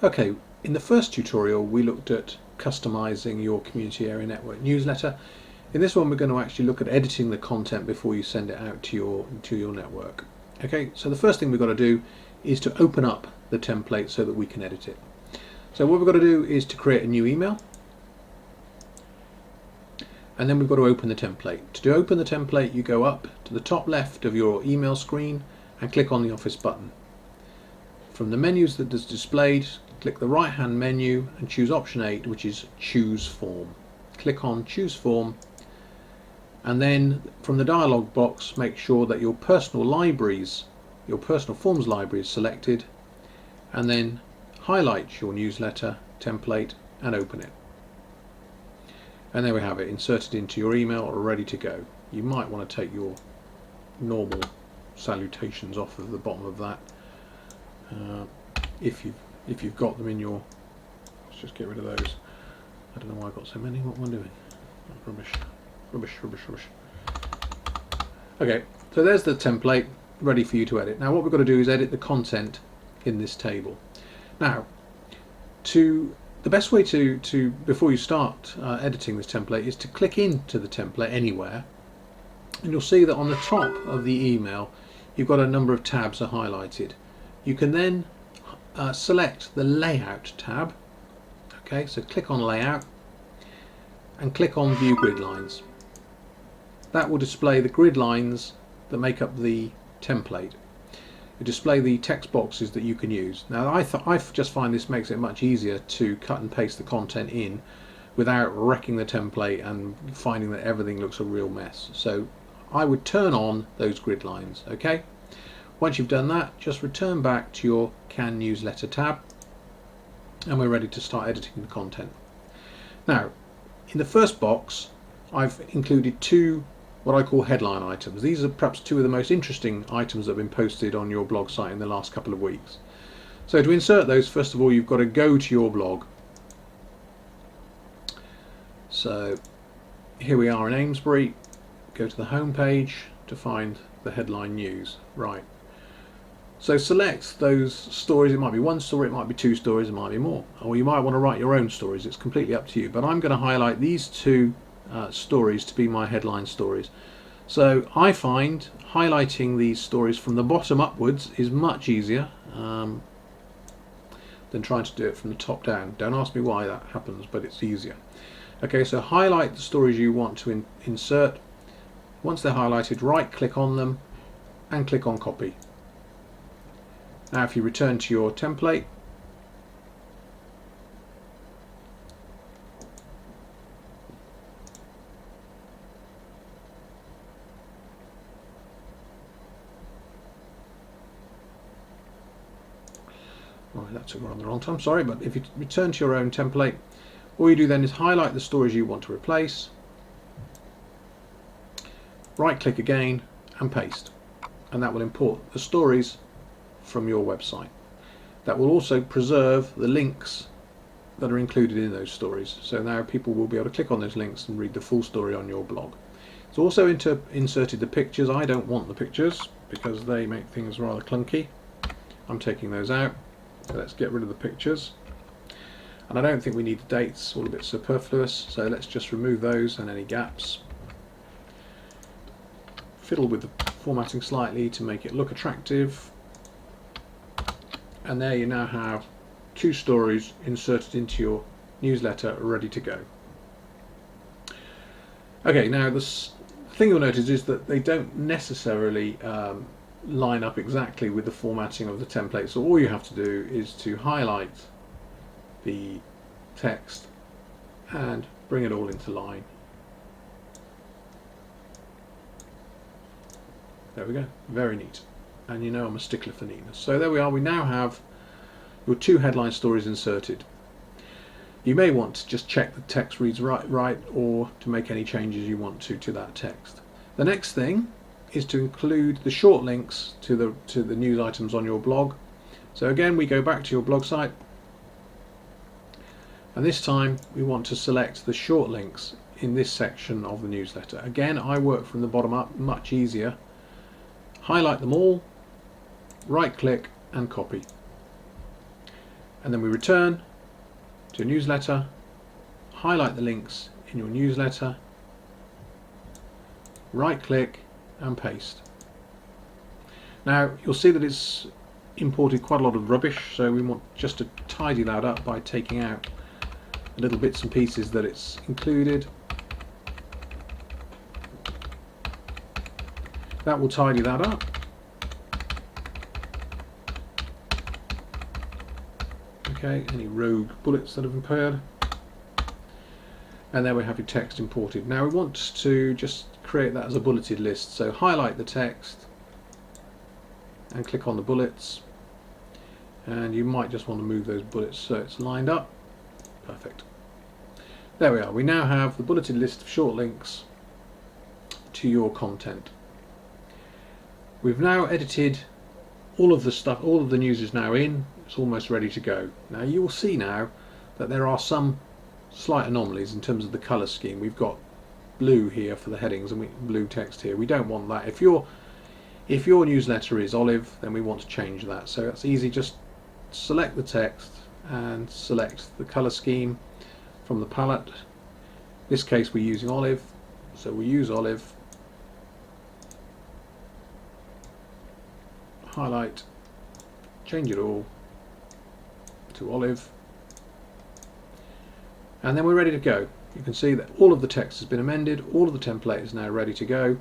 Okay, in the first tutorial we looked at customizing your community area network newsletter. In this one we're going to actually look at editing the content before you send it out to your network. Okay, so the first thing we've got to do is to open up the template so that we can edit it. So what we've got to do is to create a new email, and then we've got to open the template. To open the template, you go up to the top left of your email screen and click on the Office button. From the menus that is displayed, click the right hand menu and choose option 8, which is Choose Form. Click on Choose Form, and then from the dialog box make sure that your personal forms library is selected, and then highlight your newsletter template and open it. And there we have it, inserted into your email, ready to go. You might want to take your normal salutations off of the bottom of that if you've got them in your. Let's just get rid of those. I don't know why I've got so many. What am I doing? Rubbish. Okay, so there's the template ready for you to edit. Now what we've got to do is edit the content in this table. Now, the best way to before you start editing this template is to click into the template anywhere, and you'll see that on the top of the email you've got a number of tabs are highlighted. You can then select the Layout tab. Okay, so click on Layout and click on View Grid Lines. That will display the grid lines that make up the template. It display the text boxes that you can use. Now I just find this makes it much easier to cut and paste the content in without wrecking the template and finding that everything looks a real mess. So I would turn on those grid lines. Okay, once you've done that, just return back to your Can Newsletter tab and we're ready to start editing the content. Now in the first box I've included two what I call headline items. These are perhaps two of the most interesting items that have been posted on your blog site in the last couple of weeks. So to insert those, first of all you've got to go to your blog. So here we are in Amesbury. Go to the home page to find the headline news. Right. So select those stories. It might be one story, it might be two stories, it might be more. Or you might want to write your own stories. It's completely up to you. But I'm going to highlight these two stories to be my headline stories. So I find highlighting these stories from the bottom upwards is much easier than trying to do it from the top down. Don't ask me why that happens, but it's easier. Okay, so highlight the stories you want to insert. Once they're highlighted, right click on them and click on copy. Now if you return to your template, right, that took me on the wrong time, sorry, but if you return to your own template, all you do then is highlight the stories you want to replace, right click again and paste, and that will import the stories from your website. That will also preserve the links that are included in those stories, so now people will be able to click on those links and read the full story on your blog. It's also inserted the pictures. I don't want the pictures because they make things rather clunky. I'm taking those out. So let's get rid of the pictures, and I don't think we need the dates, all a bit superfluous, so let's just remove those and any gaps. Fiddle with the formatting slightly to make it look attractive, and there you now have two stories inserted into your newsletter ready to go. Okay, now the thing you'll notice is that they don't necessarily line up exactly with the formatting of the template, so all you have to do is to highlight the text and bring it all into line. There we go, very neat, and you know I'm a stickler for neatness. So there we are, we now have your two headline stories inserted. You may want to just check the text reads right, or to make any changes you want to that text. The next thing is to include the short links to the news items on your blog. So again, we go back to your blog site, and this time we want to select the short links in this section of the newsletter. Again, I work from the bottom up, much easier. Highlight them all, right click and copy. and then we return to a newsletter, highlight the links in your newsletter, right click and paste. Now you'll see that it's imported quite a lot of rubbish, so we want just to tidy that up by taking out the little bits and pieces that it's included. That will tidy that up. Okay, any rogue bullets that have appeared. And there we have your text imported. Now we want to just create that as a bulleted list, so highlight the text and click on the bullets, and you might just want to move those bullets so it's lined up. Perfect. There we are. We now have the bulleted list of short links to your content. We've now edited all of the stuff, all of the news is now in, it's almost ready to go. Now you will see now that there are some slight anomalies in terms of the colour scheme. We've got blue here for the headings and blue text here. We don't want that. If your newsletter is olive, then we want to change that. So that's easy, just select the text and select the colour scheme from the palette. In this case we're using olive, so we use olive, highlight, change it all to olive, and then we're ready to go. You can see that all of the text has been amended, all of the template is now ready to go.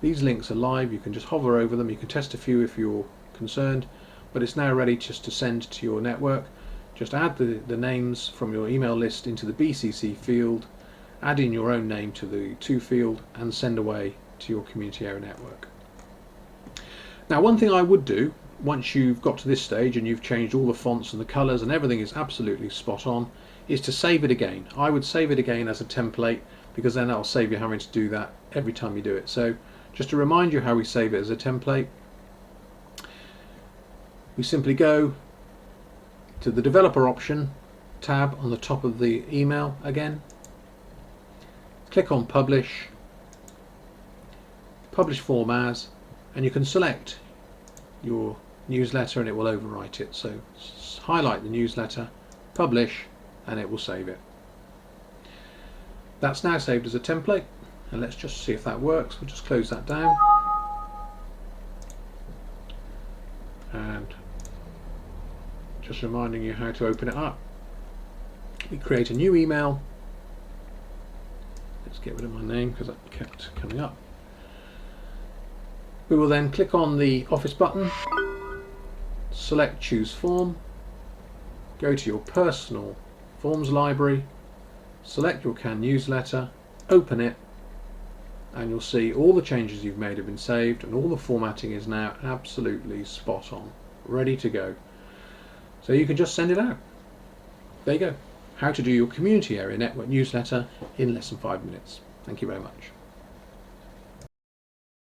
These links are live, you can just hover over them, you can test a few if you're concerned, but it's now ready just to send to your network. Just add the names from your email list into the BCC field, add in your own name to the to field, and send away to your community area network. Now one thing I would do, once you've got to this stage and you've changed all the fonts and the colours and everything is absolutely spot on, is to save it again. I would save it again as a template, because then that'll save you having to do that every time you do it. So just to remind you how we save it as a template, we simply go to the developer option tab on the top of the email again, click on publish form as, and you can select your newsletter and it will overwrite it. So highlight the newsletter, publish, and it will save it. That's now saved as a template, and let's just see if that works. We'll just close that down and just reminding you how to open it up. We create a new email. Let's get rid of my name because that kept coming up. We will then click on the Office button, select Choose Form, go to your personal forms library, select your CAN newsletter, open it, and you'll see all the changes you've made have been saved and all the formatting is now absolutely spot on, ready to go. So you can just send it out. There you go. How to do your community area network newsletter in less than 5 minutes. Thank you very much.